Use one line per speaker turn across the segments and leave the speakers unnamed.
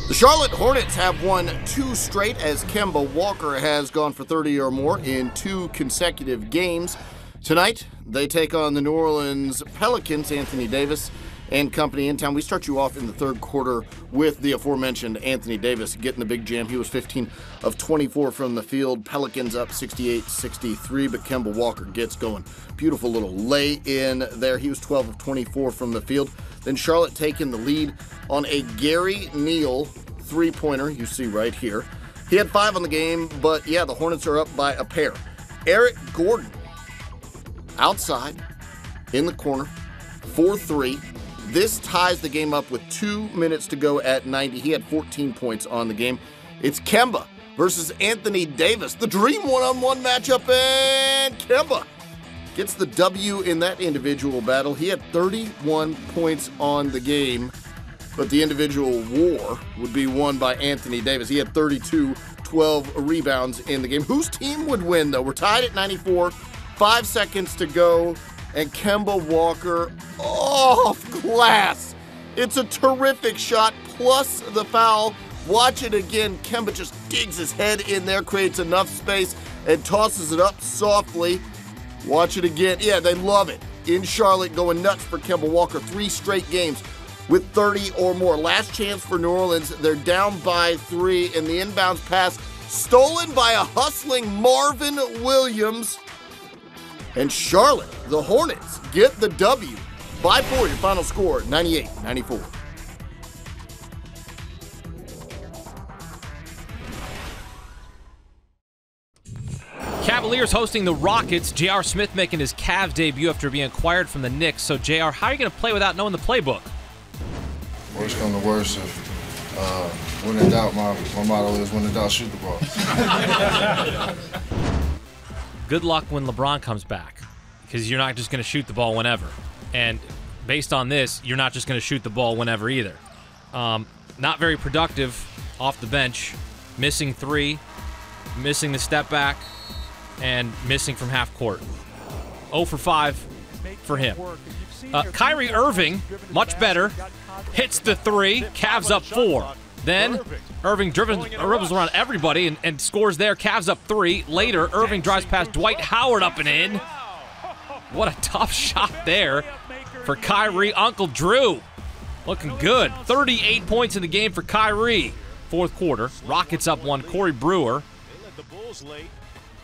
The Charlotte Hornets have won 2 straight as Kemba Walker has gone for 30 or more in 2 consecutive games. Tonight, they take on the New Orleans Pelicans, Anthony Davis and company in town. We start you off in the third quarter with the aforementioned Anthony Davis getting the big jam. He was 15 of 24 from the field. Pelicans up 68-63, but Kemba Walker gets going. Beautiful little lay in there. He was 12 of 24 from the field. Then Charlotte taking the lead on a Gary Neal three-pointer you see right here. He had 5 on the game, but yeah, the Hornets are up by a pair. Eric Gordon outside in the corner, 4-3. This ties the game up with 2 minutes to go at 90. He had 14 points on the game. It's Kemba versus Anthony Davis, the dream one-on-one matchup, and Kemba gets the W in that individual battle. He had 31 points on the game, but the individual war would be won by Anthony Davis. He had 32, 12 rebounds in the game. Whose team would win, though? We're tied at 94, 5 seconds to go, and Kemba Walker off glass. It's a terrific shot, plus the foul. Watch it again. Kemba just digs his head in there, creates enough space, and tosses it up softly. Watch it again. Yeah, they love it. In Charlotte, going nuts for Kemba Walker. 3 straight games with 30 or more. Last chance for New Orleans. They're down by 3, and the inbounds pass stolen by a hustling Marvin Williams. And Charlotte, the Hornets, get the W by 4. Your final score, 98-94.
Cavaliers hosting the Rockets. J.R. Smith making his Cavs debut after being acquired from the Knicks. So, J.R., how are you going to play without knowing the playbook?
Worst come to worst. When in doubt, my motto is when in doubt, shoot the ball.
Good luck when LeBron comes back, because you're not just going to shoot the ball whenever. And based on this, you're not just going to shoot the ball whenever either. Not very productive off the bench. Missing 3, missing the step back, and missing from half court. 0 for 5 for him. Kyrie Irving, much better, hits the 3, Cavs up 4. Then Irving dribbles around everybody and scores there, Cavs up 3. Later, Irving drives past Dwight Howard up and in. What a tough shot there for Kyrie. Uncle Drew looking good. 38 points in the game for Kyrie. Fourth quarter, Rockets up 1. Corey Brewer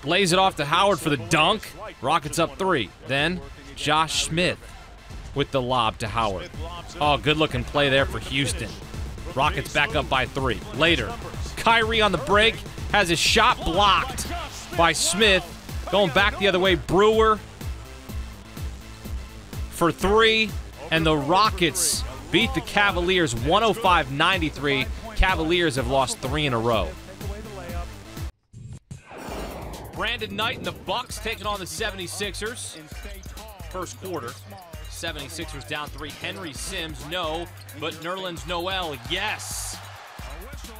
lays it off to Howard for the dunk. Rockets up 3. Then Josh Smith with the lob to Howard. Oh, good-looking play there for Houston. Rockets back up by 3. Later, Kyrie on the break has his shot blocked by Smith. Going back the other way, Brewer for 3. And the Rockets beat the Cavaliers 105-93. Cavaliers have lost 3 in a row. Brandon Knight and the Bucks taking on the 76ers. First quarter, 76ers down 3. Henry Sims, no. But Nerlens Noel, yes.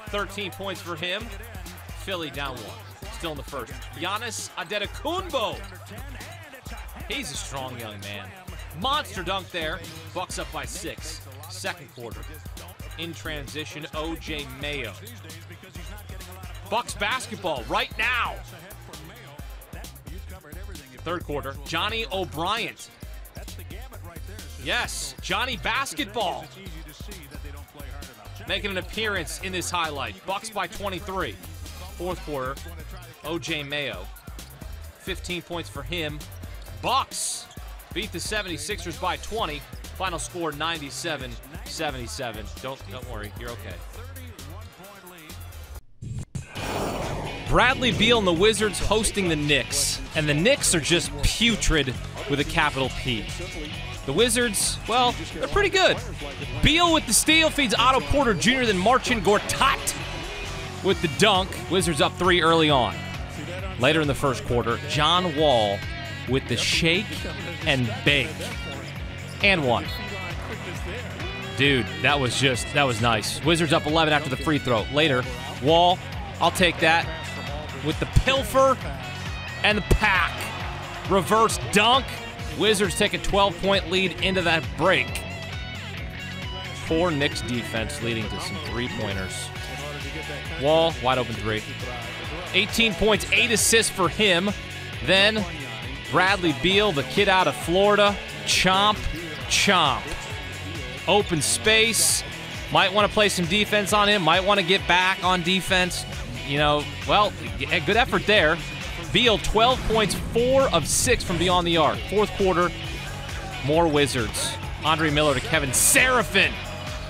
13 points for him. Philly down 1. Still in the first. Giannis Antetokounmpo. He's a strong young man. Monster dunk there. Bucks up by 6. Second quarter. In transition, O.J. Mayo. Bucks basketball right now. Third quarter, Johnny O'Brien. Yes, Johnny Basketball. Making an appearance in this highlight. Bucks by 23. Fourth quarter, O.J. Mayo. 15 points for him. Bucks beat the 76ers by 20. Final score 97-77. Don't worry, you're okay. Bradley Beal and the Wizards hosting the Knicks. And the Knicks are just putrid with a capital P. The Wizards, well, they're pretty good. Beal with the steal feeds Otto Porter Jr., then Marcin Gortat with the dunk. Wizards up 3 early on. Later in the first quarter, John Wall with the shake and bake. And 1. Dude, that was nice. Wizards up 11 after the free throw. Later, Wall, I'll take that. With the pilfer and the pack. Reverse dunk. Wizards take a 12-point lead into that break. Poor Knicks defense leading to some three-pointers. Wall, wide open three. 18 points, 8 assists for him. Then Bradley Beal, the kid out of Florida. Chomp, chomp. Open space. Might want to play some defense on him. Might want to get back on defense. You know, well, a good effort there. Beal, 12 points, 4 of 6 from beyond the arc. Fourth quarter, more Wizards. Andre Miller to Kevin Seraphin.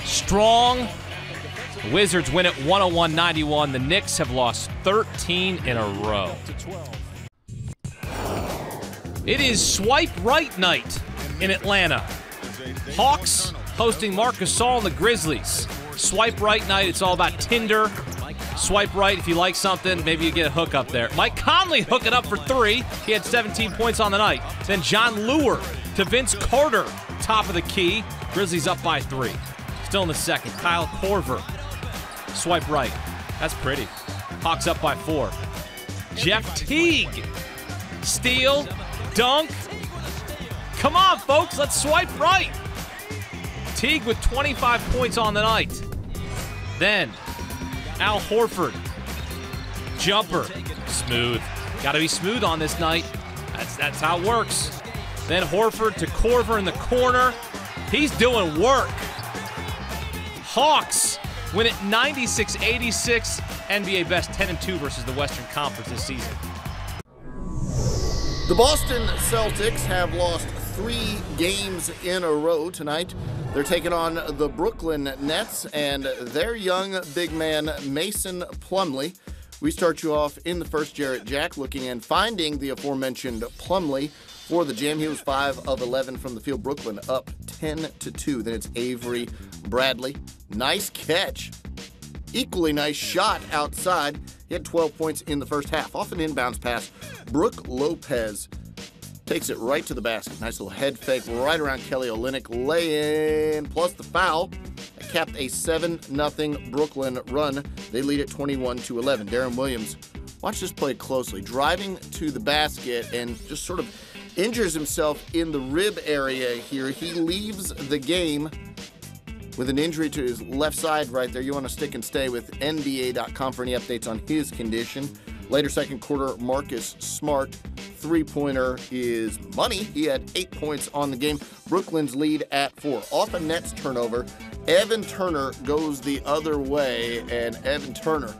Strong. The Wizards win it 101-91. The Knicks have lost 13 in a row. It is swipe right night in Atlanta. Hawks hosting Marc Gasol and the Grizzlies. Swipe right night, it's all about Tinder. Swipe right if you like something, maybe you get a hookup there. Mike Conley hooking up for 3. He had 17 points on the night. Then John Lure to Vince Carter, top of the key. Grizzlies up by 3. Still in the second, Kyle Korver. Swipe right. That's pretty. Hawks up by 4. Jeff Teague. Steal. Dunk. Come on, folks, let's swipe right. Teague with 25 points on the night. Then Al Horford. Jumper. Smooth. Got to be smooth on this night. That's how it works. Then Horford to Korver in the corner. He's doing work. Hawks win it 96-86. NBA best 10-2 versus the Western Conference this season.
The Boston Celtics have lost 3 games in a row tonight. They're taking on the Brooklyn Nets and their young big man, Mason Plumlee. We start you off in the first. Jarrett Jack looking and finding the aforementioned Plumlee for the Jam. He was 5 of 11 from the field. Brooklyn up 10-2. Then it's Avery Bradley. Nice catch. Equally nice shot outside. He had 12 points in the first half. Off an inbounds pass, Brook Lopez takes it right to the basket. Nice little head fake right around Kelly Olynyk. Lay-in plus the foul. That capped a 7-0 Brooklyn run. They lead it 21-11. Darren Williams, watch this play closely. Driving to the basket and just sort of injures himself in the rib area here. He leaves the game with an injury to his left side right there. You want to stick and stay with NBA.com for any updates on his condition. Later second quarter, Marcus Smart, three-pointer is money. He had 8 points on the game. Brooklyn's lead at 4. Off a Nets turnover, Evan Turner goes the other way, and Evan Turner,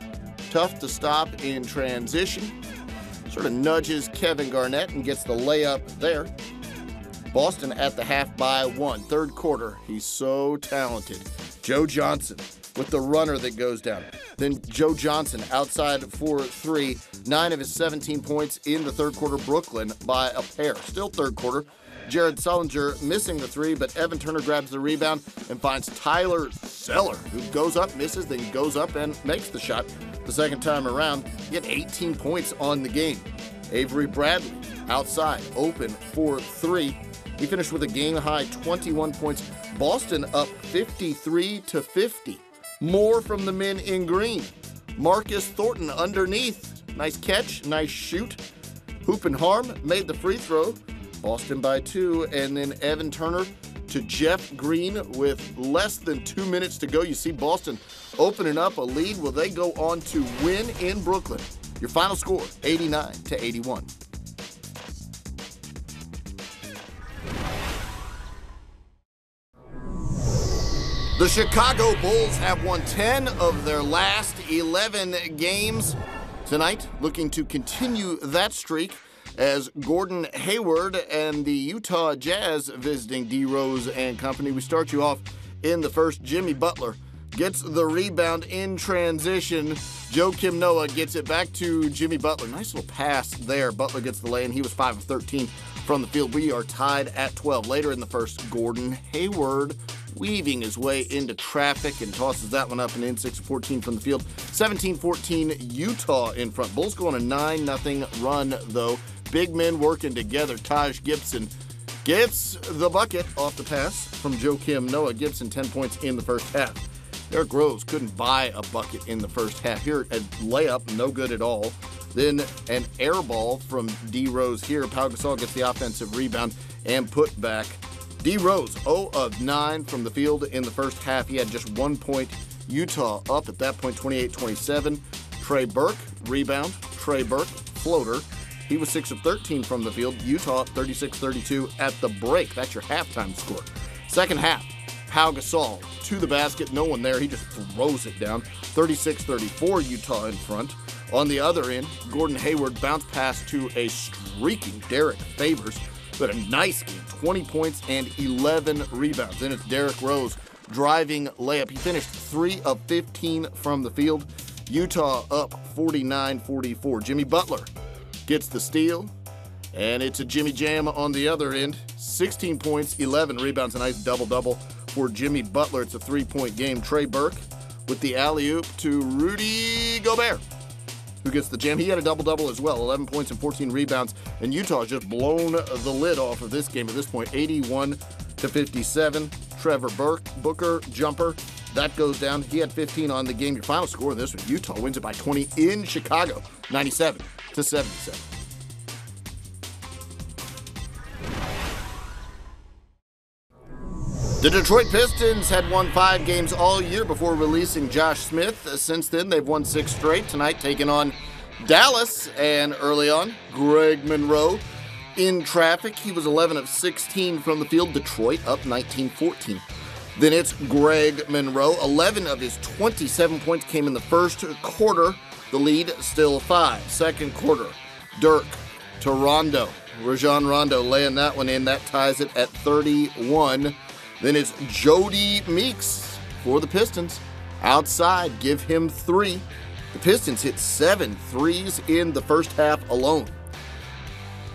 tough to stop in transition. Sort of nudges Kevin Garnett and gets the layup there. Boston at the half by 1. Third quarter, he's so talented. Joe Johnson with the runner that goes down. Then Joe Johnson outside for 3. 9 of his 17 points in the third quarter. Brooklyn by a pair. Still third quarter. Jared Sullinger missing the 3, but Evan Turner grabs the rebound and finds Tyler Zeller, who goes up, misses, then goes up and makes the shot. The second time around, he had 18 points on the game. Avery Bradley outside, open for 3. He finished with a game-high 21 points. Boston up 53-50. More from the men in green. Marcus Thornton underneath. Nice catch, nice shoot. Hoop and Harm made the free throw. Boston by 2. And then Evan Turner to Jeff Green with less than 2 minutes to go. You see Boston opening up a lead. Will they go on to win in Brooklyn? Your final score, 89-81. The Chicago Bulls have won 10 of their last 11 games tonight, looking to continue that streak as Gordon Hayward and the Utah Jazz visiting D. Rose and company. We start you off in the first. Jimmy Butler gets the rebound in transition. Joakim Noah gets it back to Jimmy Butler. Nice little pass there. Butler gets the lay-in. He was 5 of 13 from the field. We are tied at 12. Later in the first, Gordon Hayward weaving his way into traffic and tosses that one up and in. 6 of 14 from the field. 17-14 Utah in front. Bulls go on a 9-0 run, though. Big men working together. Taj Gibson gets the bucket off the pass from Joakim Noah. Gibson 10 points in the first half. Derrick Rose couldn't buy a bucket in the first half. Here, a layup, no good at all. Then an air ball from D. Rose here. Pau Gasol gets the offensive rebound and put back. D. Rose, 0 of 9 from the field in the first half. He had just 1 point. Utah up at that point, 28-27. Trey Burke, rebound. Trey Burke, floater. He was 6 of 13 from the field. Utah 36-32 at the break. That's your halftime score. Second half, Pau Gasol to the basket. No one there. He just throws it down. 36-34, Utah in front. On the other end, Gordon Hayward bounce pass to a streaking Derek Favors. But a nice game, 20 points and 11 rebounds. Then it's Derrick Rose driving layup. He finished 3 of 15 from the field. Utah up 49-44. Jimmy Butler gets the steal, and it's a Jimmy Jam on the other end. 16 points, 11 rebounds, a nice double-double for Jimmy Butler. It's a 3-point game. Trey Burke with the alley-oop to Rudy Gobert, who gets the jam. He had a double-double as well, 11 points and 14 rebounds, and Utah has just blown the lid off of this game at this point, 81-57. Trevor Booker, jumper, that goes down. He had 15 on the game. Your final score of this one, Utah wins it by 20 in Chicago, 97-77. The Detroit Pistons had won 5 games all year before releasing Josh Smith. Since then, they've won 6 straight. Tonight, taking on Dallas. And early on, Greg Monroe in traffic. He was 11 of 16 from the field. Detroit up 19-14. Then it's Greg Monroe. 11 of his 27 points came in the first quarter. The lead still 5. Second quarter, Dirk to Rondo. Rajon Rondo laying that one in. That ties it at 31. Then it's Jody Meeks for the Pistons. Outside, give him 3. The Pistons hit 7 threes in the first half alone.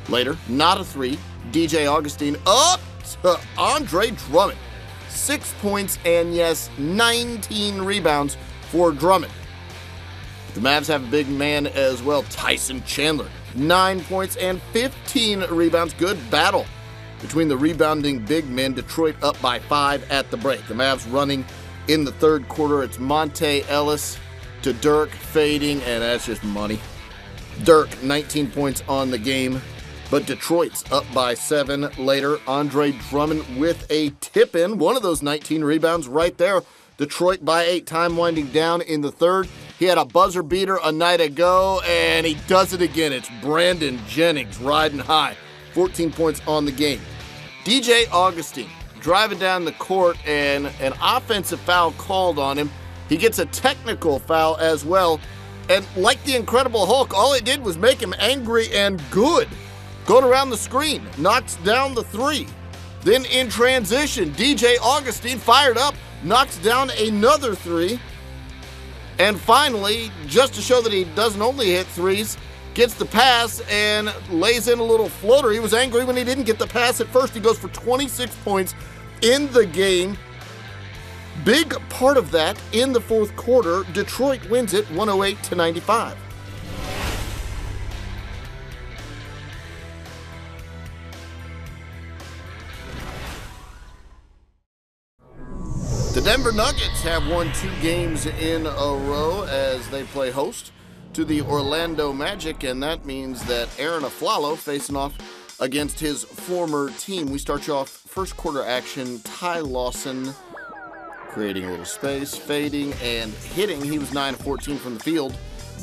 Later, not a 3. DJ Augustine up to Andre Drummond. 6 points and, yes, 19 rebounds for Drummond. The Mavs have a big man as well, Tyson Chandler. 9 points and 15 rebounds. Good battle between the rebounding big men. Detroit up by 5 at the break. The Mavs running in the third quarter. It's Monte Ellis to Dirk fading, and that's just money. Dirk, 19 points on the game, but Detroit's up by 7 later. Andre Drummond with a tip-in. One of those 19 rebounds right there. Detroit by 8. Time winding down in the third. He had a buzzer beater a night ago, and he does it again. It's Brandon Jennings riding high. 14 points on the game. DJ Augustine driving down the court, and an offensive foul called on him. He gets a technical foul as well. And like the Incredible Hulk, all it did was make him angry and good. Going around the screen, knocks down the 3. Then in transition, DJ Augustine fired up, knocks down another 3. And finally, just to show that he doesn't only hit 3s, gets the pass and lays in a little floater. He was angry when he didn't get the pass at first. He goes for 26 points in the game. Big part of that in the fourth quarter. Detroit wins it 108-95. The Denver Nuggets have won 2 games in a row as they play host to the Orlando Magic, and that means that Aaron Aflalo facing off against his former team. We start you off first quarter action. Ty Lawson creating a little space, fading and hitting. He was 9 of 14 from the field.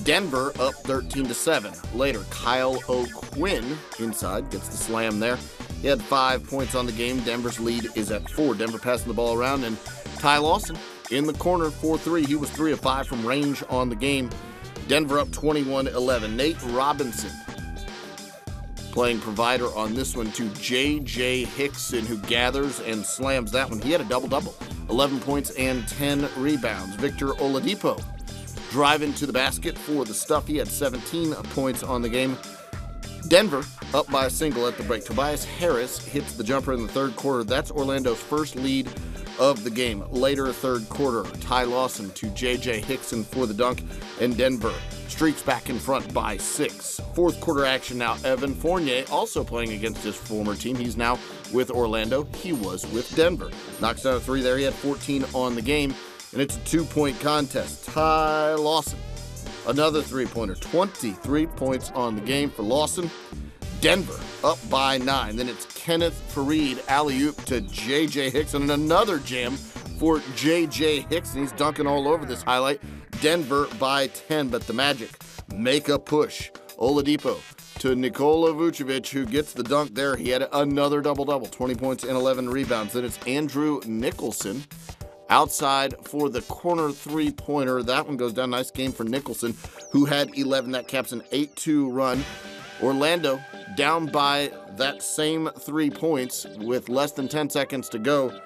Denver up 13-7. Later, Kyle O'Quinn inside gets the slam there. He had 5 points on the game. Denver's lead is at 4. Denver passing the ball around, and Ty Lawson in the corner for 3. He was 3 of 5 from range on the game. Denver up 21-11. Nate Robinson playing provider on this one to J.J. Hickson, who gathers and slams that one. He had a double-double, 11 points and 10 rebounds. Victor Oladipo driving to the basket for the stuff. He had 17 points on the game. Denver up by a single at the break. Tobias Harris hits the jumper in the third quarter. That's Orlando's first lead of the game. Later, third quarter, Ty Lawson to J.J. Hickson for the dunk, and Denver streaks back in front by 6. Fourth quarter action now. Evan Fournier also playing against his former team. He's now with Orlando. He was with Denver. Knocks down a 3 there. He had 14 on the game, and it's a 2-point contest. Ty Lawson, another 3-pointer. 23 points on the game for Lawson. Denver up by 9. Then it's Kenneth Fareed alley-oop to J.J. Hickson, and another jam for J.J. Hickson. He's dunking all over this highlight. Denver by 10, but the Magic make a push. Oladipo to Nikola Vucevic, who gets the dunk there. He had another double-double, 20 points and 11 rebounds. Then it's Andrew Nicholson outside for the corner three-pointer. That one goes down. Nice game for Nicholson, who had 11. That caps an 8-2 run. Orlando down by that same 3 points with less than 10 seconds to go.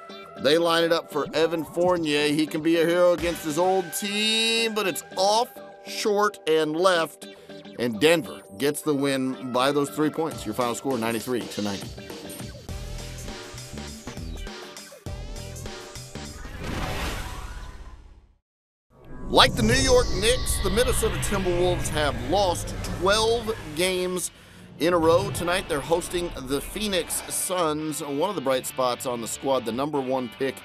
They line it up for Evan Fournier. He can be a hero against his old team, but it's off, short, and left. And Denver gets the win by those 3 points. Your final score, 93-90. Like the New York Knicks, the Minnesota Timberwolves have lost 12 games in a row. Tonight they're hosting the Phoenix Suns. One of the bright spots on the squad, the number 1 pick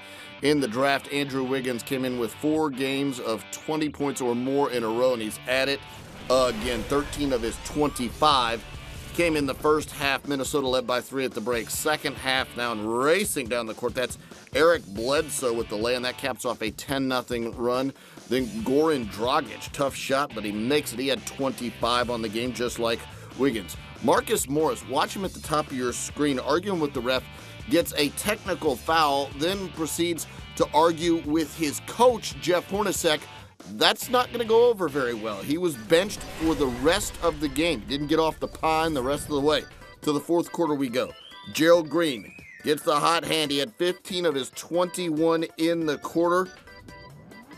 in the draft, Andrew Wiggins, came in with 4 games of 20 points or more in a row, and he's at it again. 13 of his 25 came in the first half. Minnesota led by 3 at the break. Second half now and racing down the court. That's Eric Bledsoe with the lay, and that caps off a 10-0 run. Then Goran Dragic, tough shot, but he makes it. He had 25 on the game, just like Wiggins. Marcus Morris, watch him at the top of your screen, arguing with the ref, gets a technical foul, then proceeds to argue with his coach, Jeff Hornacek. That's not going to go over very well. He was benched for the rest of the game. Didn't get off the pine the rest of the way. To the fourth quarter we go. Gerald Green gets the hot hand. He had 15 of his 21 in the quarter.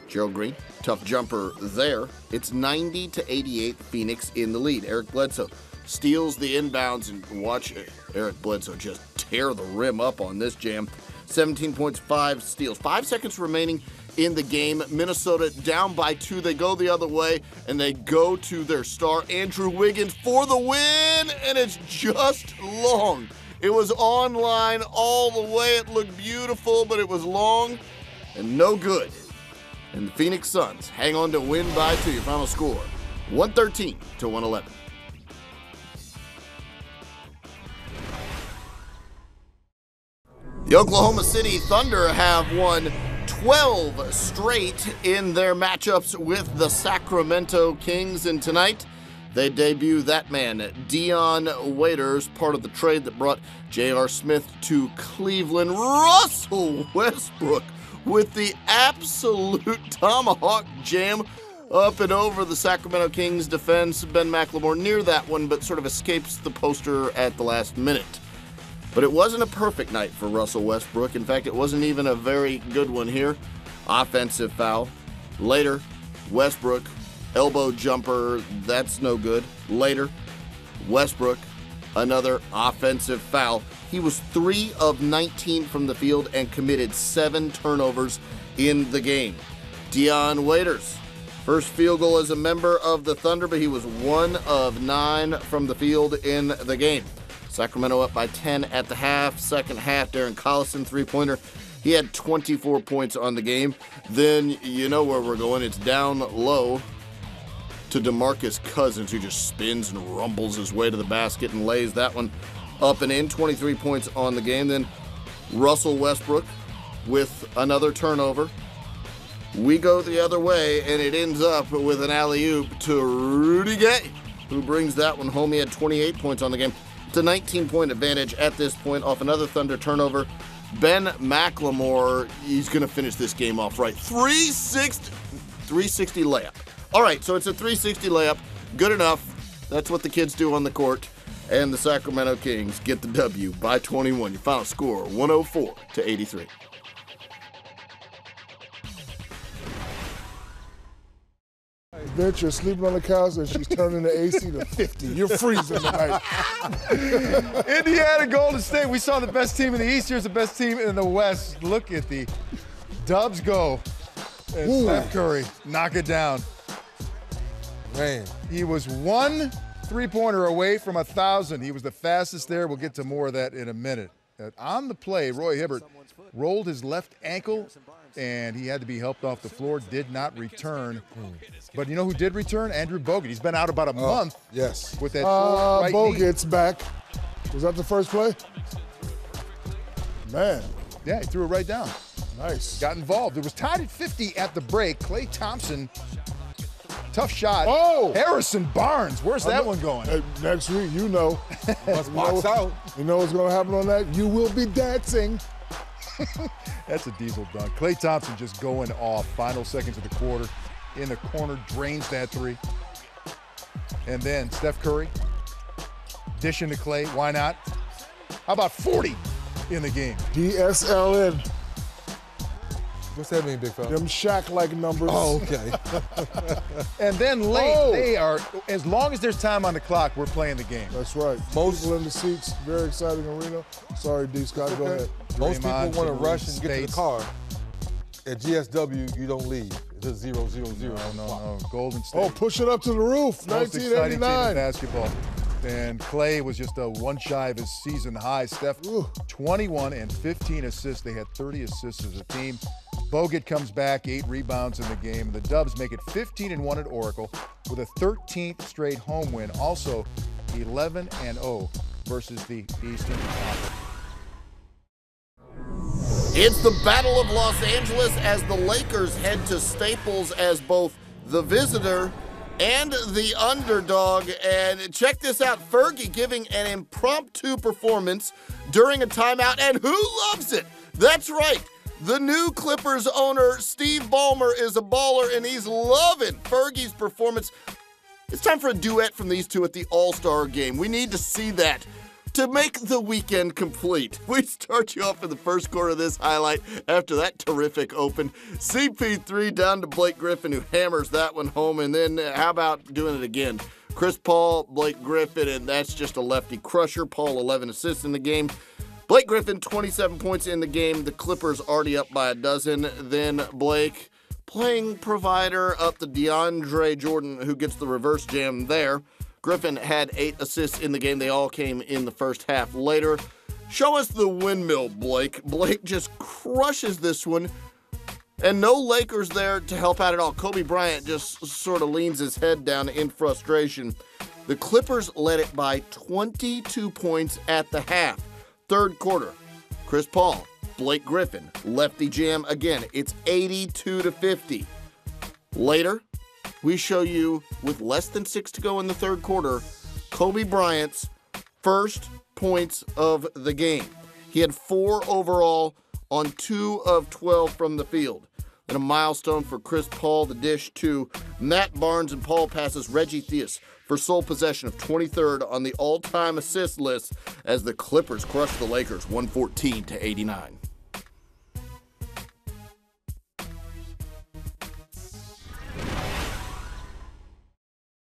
Gerald Green, tough jumper there. It's 90-88, Phoenix in the lead. Eric Bledsoe steals the inbounds, and watch Eric Bledsoe just tear the rim up on this jam. 17 points, 5 steals. 5 seconds remaining in the game. Minnesota down by 2. They go the other way, and they go to their star, Andrew Wiggins, for the win, and it's just long. It was online all the way. It looked beautiful, but it was long and no good. And the Phoenix Suns hang on to win by 2. Your final score, 113-111. The Oklahoma City Thunder have won 12 straight in their matchups with the Sacramento Kings, and tonight they debut that man, Dion Waiters, part of the trade that brought J.R. Smith to Cleveland. Russell Westbrook with the absolute tomahawk jam up and over the Sacramento Kings defense. Ben McLemore near that one, but sort of escapes the poster at the last minute. But it wasn't a perfect night for Russell Westbrook. In fact, it wasn't even a very good one here. Offensive foul. Later, Westbrook, elbow jumper, that's no good. Later, Westbrook, another offensive foul. He was 3 of 19 from the field and committed 7 turnovers in the game. Dion Waiters, first field goal as a member of the Thunder, but he was 1 of 9 from the field in the game. Sacramento up by 10 at the half. Second half, Darren Collison, three-pointer. He had 24 points on the game. Then you know where we're going. It's down low to DeMarcus Cousins, who just spins and rumbles his way to the basket and lays that one up and in. 23 points on the game. Then Russell Westbrook with another turnover. We go the other way, and it ends up with an alley-oop to Rudy Gay, who brings that one home. He had 28 points on the game. It's a 19-point advantage at this point off another Thunder turnover. Ben McLemore, he's going to finish this game off right. 360 layup. All right, so it's a 360 layup. Good enough. That's what the kids do on the court. And the Sacramento Kings get the W by 21. Your final score, 104-83.
Bitch, you're sleeping on the couch and she's turning the AC to 50. You're freezing tonight.
Indiana, Golden State. We saw the best team in the East. Here's the best team in the West. Look at the Dubs go. And Steph Curry, knock it down.
Man.
He was 1 3-pointer away from 1,000. He was the fastest there. We'll get to more of that in a minute. On the play, Roy Hibbert rolled his left ankle, and he had to be helped off the floor, did not return. But you know who did return? Andrew Bogut. He's been out about a month.
Yes.
With that right knee.
Bogut's back. Was that the first play? Man,
Yeah, he threw it right down.
nice.
Got involved. It was tied at 50 at the break. Klay Thompson, tough shot.
Oh!
Harrison Barnes, where's that one going?
Hey, next week, you know.
Must box out.
You know what's going to happen on that? You will be dancing.
That's a diesel dunk. Klay Thompson just going off. Final seconds of the quarter. In the corner, drains that three. And then Steph Curry, dishing to Klay. Why not? How about 40 in the game?
DSLN.
What's that mean, big fella?
Them Shaq-like numbers.
Oh, okay.
And then late,
Oh.
they are, as long as there's time on the clock, we're playing the game.
That's right.
Most-
People in the seats. Very exciting arena. Sorry, D. Scott. Go ahead.
Most people
Draymond,
want to
Jimmy,
rush and get to the
Spates.
car. At GSW, you don't leave. It's just 0-0-0.
No. Golden State.
Oh, push it up to the roof.
Most exciting team in
1989.
basketball. And Klay was just a one shy of his season high. Steph, 21 and 15 assists. They had 30 assists as a team. Bogut comes back, 8 rebounds in the game. The Dubs make it 15-1 at Oracle with a 13th straight home win. Also 11-0 versus the Eastern Conference.
It's the Battle of Los Angeles as the Lakers head to Staples as both the visitor and the underdog. And check this out, Fergie giving an impromptu performance during a timeout, and who loves it? That's right. The new Clippers owner, Steve Ballmer, is a baller, and he's loving Fergie's performance. It's time for a duet from these two at the All-Star game. We need to see that to make the weekend complete. We start you off in the first quarter of this highlight after that terrific open. CP3 down to Blake Griffin, who hammers that one home, and then how about doing it again? Chris Paul, Blake Griffin, and that's just a lefty crusher. Paul, 11 assists in the game. Blake Griffin, 27 points in the game. The Clippers already up by a dozen. Then Blake playing provider up to DeAndre Jordan, who gets the reverse jam there. Griffin had 8 assists in the game. They all came in the first half. Later, show us the windmill, Blake. Blake just crushes this one. And no Lakers there to help out at all. Kobe Bryant just sort of leans his head down in frustration. The Clippers led it by 22 points at the half. Third quarter, Chris Paul, Blake Griffin, lefty jam again. It's 82-50. Later, we show you, with less than 6 to go in the third quarter, Kobe Bryant's first points of the game. He had 4 overall on 2 of 12 from the field. And a milestone for Chris Paul, the dish to Matt Barnes, and Paul passes Reggie Theus for sole possession of 23rd on the all-time assist list as the Clippers crush the Lakers 114-89.